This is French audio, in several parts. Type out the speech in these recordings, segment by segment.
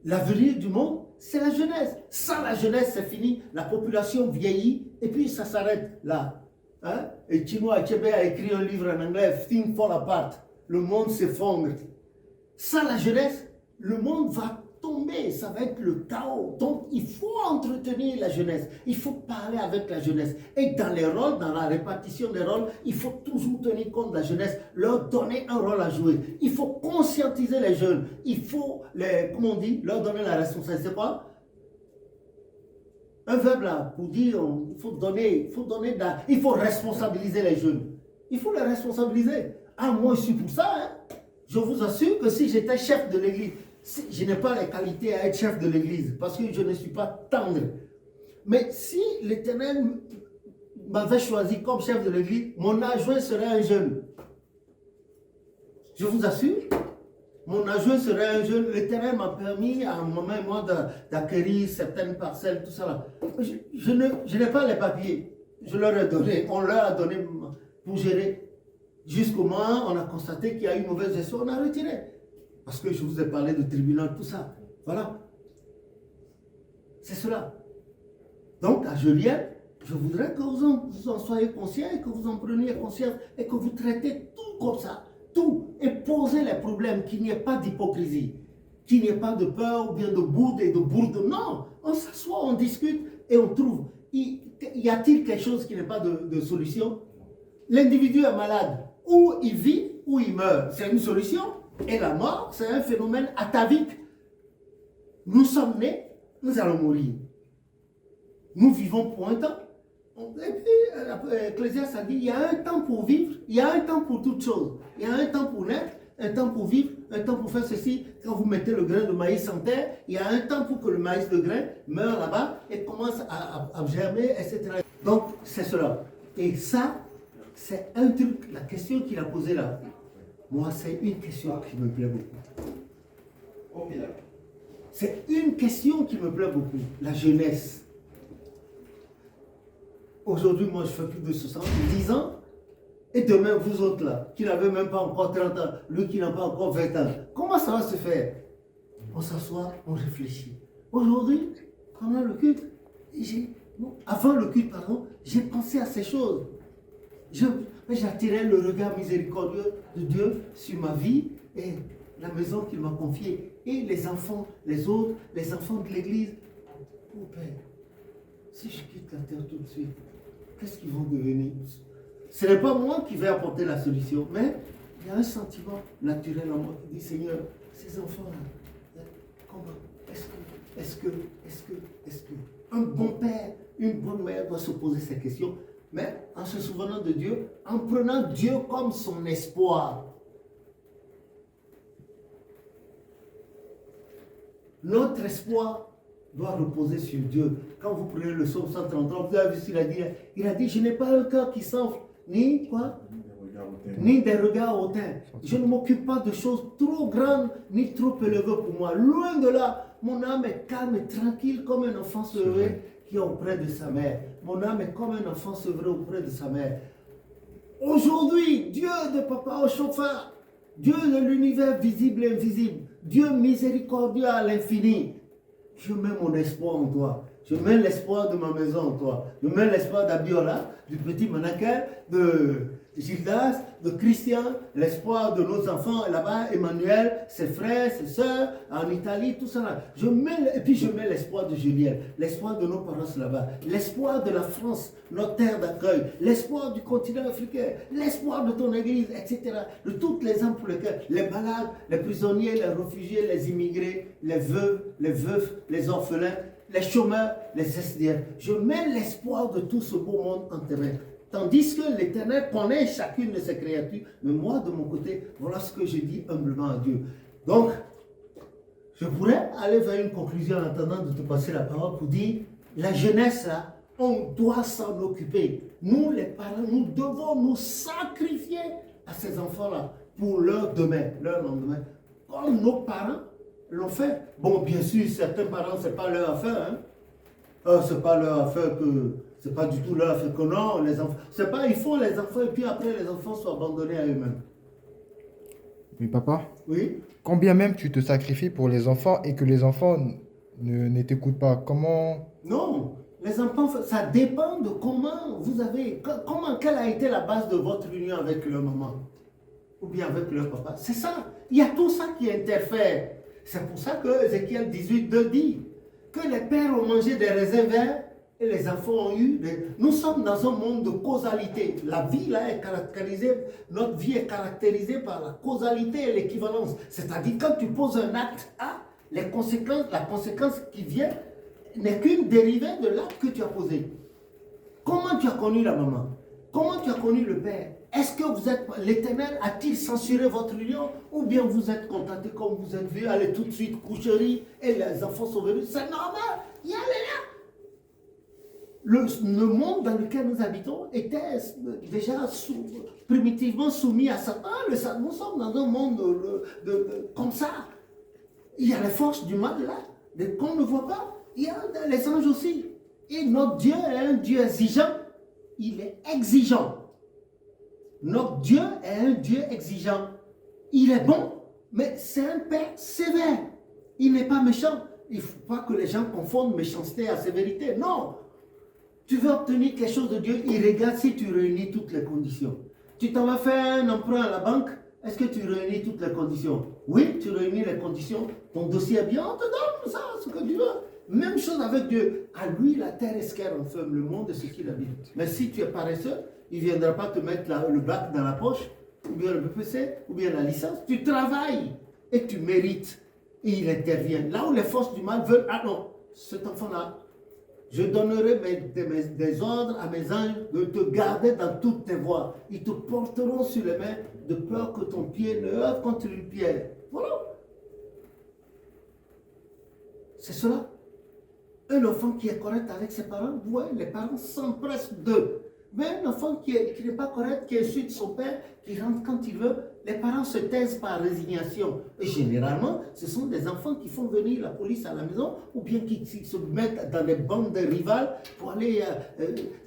L'avenir du monde, c'est la jeunesse. Sans la jeunesse, c'est fini. La population vieillit et puis ça s'arrête là. Hein? Et Chinua Achebe a écrit un livre en anglais, Things Fall Apart. Le monde s'effondre. Sans la jeunesse, le monde va tomber, ça va être le chaos. Donc, il faut entretenir la jeunesse. Il faut parler avec la jeunesse. Et dans les rôles, dans la répartition des rôles, il faut toujours tenir compte de la jeunesse, leur donner un rôle à jouer. Il faut conscientiser les jeunes. Il faut, comment on dit, leur donner la responsabilité. C'est quoi? Un verbe là, pour dire, il faut responsabiliser les jeunes. Il faut les responsabiliser. Ah, moi, je suis pour ça, hein. Je vous assure que si j'étais chef de l'église, je n'ai pas les qualités à être chef de l'église parce que je ne suis pas tendre. Mais si l'Éternel m'avait choisi comme chef de l'église, mon adjoint serait un jeune. Je vous assure, mon adjoint serait un jeune. L'Éternel m'a permis à un moment et moi d'acquérir certaines parcelles, tout ça là. Je n'ai pas les papiers. Je leur ai donné, on leur a donné pour gérer. Jusqu'au moment où on a constaté qu'il y a eu une mauvaise gestion, on a retiré. Parce que je vous ai parlé de tribunal, tout ça. Voilà. C'est cela. Donc, à Juliette, je voudrais que vous en soyez conscients et que vous en preniez conscience et que vous traitez tout comme ça. Tout. Et posez les problèmes, qu'il n'y ait pas d'hypocrisie, qu'il n'y ait pas de peur ou bien de bourde et de bourde. Non. On s'assoit, on discute et on trouve. Y a-t-il quelque chose qui n'est pas de solution? L'individu est malade. Ou il vit, ou il meurt. C'est une solution. Et la mort, c'est un phénomène atavique. Nous sommes nés, nous allons mourir. Nous vivons pour un temps. Et puis, Ecclésiaste a dit, il y a un temps pour vivre, il y a un temps pour toutes choses. Il y a un temps pour naître, un temps pour vivre, un temps pour faire ceci. Quand vous mettez le grain de maïs en terre, il y a un temps pour que le maïs de grain meure là-bas et commence à germer, etc. Donc, c'est cela. Et ça, c'est un truc, la question qu'il a posée là. Moi, c'est une question qui me plaît beaucoup. C'est une question qui me plaît beaucoup. La jeunesse. Aujourd'hui, moi, je fais plus de 70 ans. Et demain, vous autres là, qui n'avez même pas encore 30 ans, lui qui n'a pas encore 20 ans, comment ça va se faire? On s'assoit, on réfléchit. Aujourd'hui, pendant le culte, avant le culte, pardon, j'ai pensé à ces choses. J'attirais le regard miséricordieux de Dieu sur ma vie et la maison qu'il m'a confiée. Et les enfants, les autres, les enfants de l'église. Oh Père, si je quitte la terre tout de suite, qu'est-ce qu'ils vont devenir? Ce n'est pas moi qui vais apporter la solution, mais il y a un sentiment naturel en moi qui dit, Seigneur, ces enfants-là, comment? Est-ce que un bon père, une bonne mère doit se poser ces questions? Mais en se souvenant de Dieu, en prenant Dieu comme son espoir. Notre espoir doit reposer sur Dieu. Quand vous prenez le psaume 133, vous avez vu ce qu'il a dit. Il a dit, je n'ai pas un cœur qui s'enfle, ni quoi? Ni des regards hautains. Je ne m'occupe pas de choses trop grandes, ni trop élevées pour moi. Loin de là, mon âme est calme et tranquille comme un enfant sevré qui est auprès de sa mère. Mon âme est comme un enfant sevré auprès de sa mère. Aujourd'hui, Dieu de papa au chauffeur, Dieu de l'univers visible et invisible, Dieu miséricordieux à l'infini, je mets mon espoir en toi. Je mets l'espoir de ma maison en toi. Je mets l'espoir d'Abiola, du petit Manakel, de Gildas, de Christian, l'espoir de nos enfants là-bas, Emmanuel, ses frères, ses soeurs, en Italie, tout ça là. Et puis je mets l'espoir de Juliette, l'espoir de nos parents là-bas, l'espoir de la France, notre terre d'accueil, l'espoir du continent africain, l'espoir de ton église, etc. De toutes les âmes pour lesquelles, les malades, les prisonniers, les réfugiés, les immigrés, les veuves, les veufs, les orphelins, les chômeurs, les SDF. Je mets l'espoir de tout ce beau monde en terrain. Tandis que l'Éternel connaît chacune de ses créatures. Mais moi, de mon côté, voilà ce que je dis humblement à Dieu. Donc, je pourrais aller vers une conclusion en attendant de te passer la parole pour dire, la jeunesse, là, on doit s'en occuper. Nous, les parents, nous devons nous sacrifier à ces enfants-là pour leur demain, leur lendemain. Comme nos parents l'ont fait. Bon, bien sûr, certains parents, ce n'est pas leur affaire. Hein. Ce n'est pas leur affaire que... C'est pas du tout leur affaire que non, les enfants. C'est pas, ils font les enfants et puis après les enfants sont abandonnés à eux-mêmes. Mais papa, Oui? quand bien même tu te sacrifies pour les enfants et que les enfants ne t'écoutent pas, comment... Non, les enfants, ça dépend de comment vous avez, quelle a été la base de votre union avec leur maman ou bien avec leur papa. C'est ça. Il y a tout ça qui interfère. C'est pour ça que Ézéchiel 18:2 dit que les pères ont mangé des raisins verts et les enfants ont eu des... Nous sommes dans un monde de causalité. La vie là est caractérisée, notre vie est caractérisée par la causalité et l'équivalence. C'est-à-dire quand tu poses un acte A, les conséquences, la conséquence qui vient n'est qu'une dérivée de l'acte que tu as posé. Comment tu as connu la maman? Comment tu as connu le père? Est-ce que vous êtes, l'Éternel a-t-il censuré votre union? Ou bien vous êtes contenté comme vous êtes vu, allez tout de suite coucherie et les enfants sont venus? C'est normal, il y a les là. Le monde dans lequel nous habitons était déjà primitivement soumis à Satan. Nous sommes dans un monde comme ça. Il y a les forces du mal là, qu'on ne voit pas. Il y a les anges aussi. Et notre Dieu est un Dieu exigeant. Il est exigeant. Notre Dieu est un Dieu exigeant. Il est bon, mais c'est un Père sévère. Il n'est pas méchant. Il ne faut pas que les gens confondent méchanceté à sévérité. Non. Tu veux obtenir quelque chose de Dieu, il regarde si tu réunis toutes les conditions. Tu t'en vas faire un emprunt à la banque, est-ce que tu réunis toutes les conditions? Oui, tu réunis les conditions. Ton dossier est bien, on te donne ça, ce que tu veux. Même chose avec Dieu. À lui, la terre est ce qu'elle renferme, le monde est ce qu'il habite. Mais si tu es paresseux, il ne viendra pas te mettre le bac dans la poche, ou bien le BPC, ou bien la licence. Tu travailles et tu mérites. Et il intervient. Là où les forces du mal veulent, ah non, cet enfant-là, je donnerai des ordres à mes anges de te garder dans toutes tes voies. Ils te porteront sur les mains de peur que ton pied ne heurte contre une pierre. Voilà. C'est cela. Un enfant qui est correct avec ses parents, ouais, les parents s'empressent d'eux. Mais un enfant qui n'est pas correct, qui insulte son père, qui rentre quand il veut, les parents se taisent par résignation. Et généralement, ce sont des enfants qui font venir la police à la maison ou bien qui se mettent dans des bandes rivales pour aller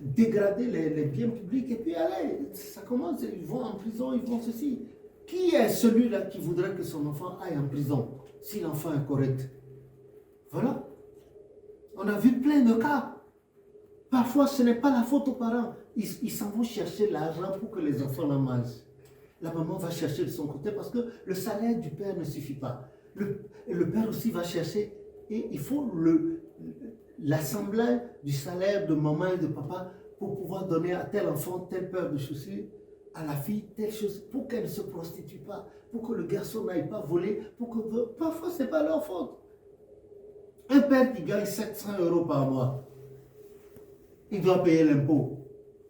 dégrader les biens publics. Et puis, allez, ça commence, ils vont en prison, ils vont ceci. Qui est celui-là qui voudrait que son enfant aille en prison si l'enfant est correct? Voilà. On a vu plein de cas. Parfois, ce n'est pas la faute aux parents. Ils s'en vont chercher l'argent pour que les enfants en mangent. La maman va chercher de son côté parce que le salaire du père ne suffit pas. Le père aussi va chercher et il faut l'assemblage du salaire de maman et de papa pour pouvoir donner à tel enfant telle paire de chaussures, à la fille telle chose, pour qu'elle ne se prostitue pas, pour que le garçon n'aille pas voler, parfois ce n'est pas leur faute. Un père qui gagne 700 € par mois, il doit payer l'impôt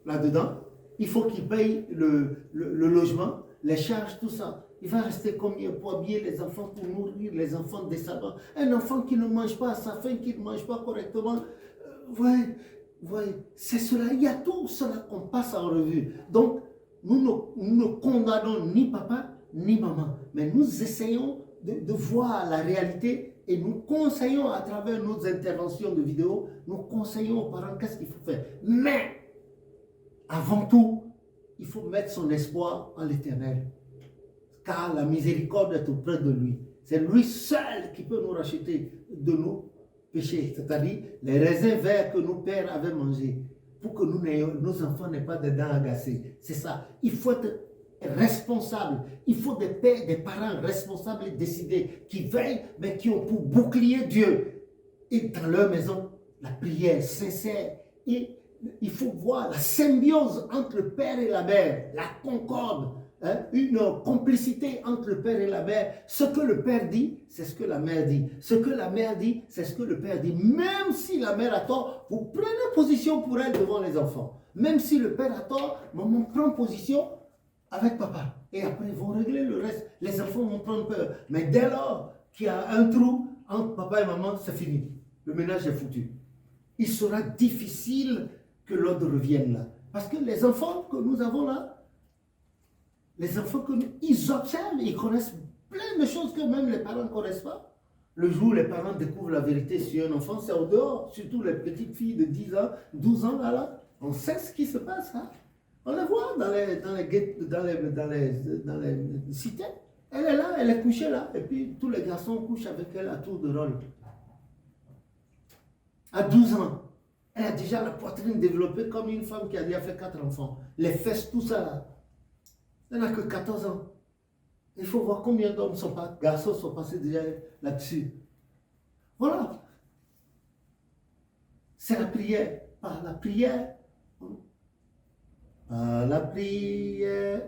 là-dedans. Il faut qu'il paye le logement, les charges, tout ça. Il va rester combien pour habiller les enfants, pour nourrir les enfants décemment? Un enfant qui ne mange pas à sa faim, qui ne mange pas correctement. C'est cela. Il y a tout cela qu'on passe en revue. Donc, nous ne condamnons ni papa, ni maman. Mais nous essayons de voir la réalité et nous conseillons à travers nos interventions de vidéos, nous conseillons aux parents qu'est-ce qu'il faut faire. Mais, avant tout, il faut mettre son espoir en l'Éternel. Car la miséricorde est auprès de lui. C'est lui seul qui peut nous racheter de nos péchés. C'est-à-dire les raisins verts que nos pères avaient mangés. Pour que nos enfants n'aient pas de dents agacées. C'est ça. Il faut être responsable. Il faut des pères, des parents responsables et décidés, qui veillent, mais qui ont pour bouclier Dieu. Et dans leur maison, la prière sincère. Et il faut voir la symbiose entre le père et la mère, la concorde, une complicité entre le père et la mère. Ce que le père dit, c'est ce que la mère dit. Ce que la mère dit, c'est ce que le père dit. Même si la mère a tort, vous prenez position pour elle devant les enfants. Même si le père a tort, maman prend position avec papa. Et après, ils vont régler le reste. Les enfants vont prendre peur. Mais dès lors qu'il y a un trou entre papa et maman, c'est fini. Le ménage est foutu. Il sera difficile que l'ordre revienne là. Parce que les enfants que nous avons là, les enfants que ils observent, ils connaissent plein de choses que même les parents ne connaissent pas. Le jour où les parents découvrent la vérité sur un enfant, c'est au dehors. Surtout les petites filles de 10 ans, 12 ans là. On sait ce qui se passe. Hein? On les voit dans les cités. Elle est là, elle est couchée là, et puis tous les garçons couchent avec elle à tour de rôle. À 12 ans, elle a déjà la poitrine développée comme une femme qui a déjà fait 4 enfants. Les fesses, tout ça là. Elle n'a que 14 ans. Il faut voir combien d'hommes garçons sont passés déjà là-dessus. Voilà. C'est la prière. Par la prière. Par la prière.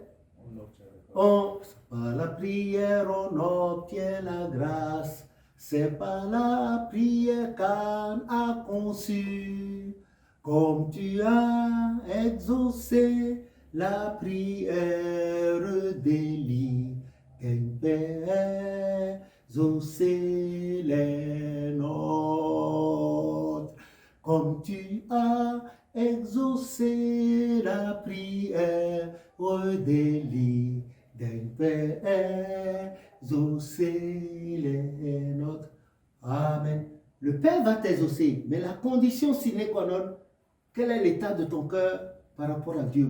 Par la prière, on obtient la grâce. C'est par la prière qu'Anne a conçu. Comme tu as exaucé la prière d'Élie, exaucé les nôtres. Comme tu as exaucé la prière d'Élie, exaucé les nôtres. Amen. Le Père va t'exaucer, mais la condition sine qua non, quel est l'état de ton cœur par rapport à Dieu?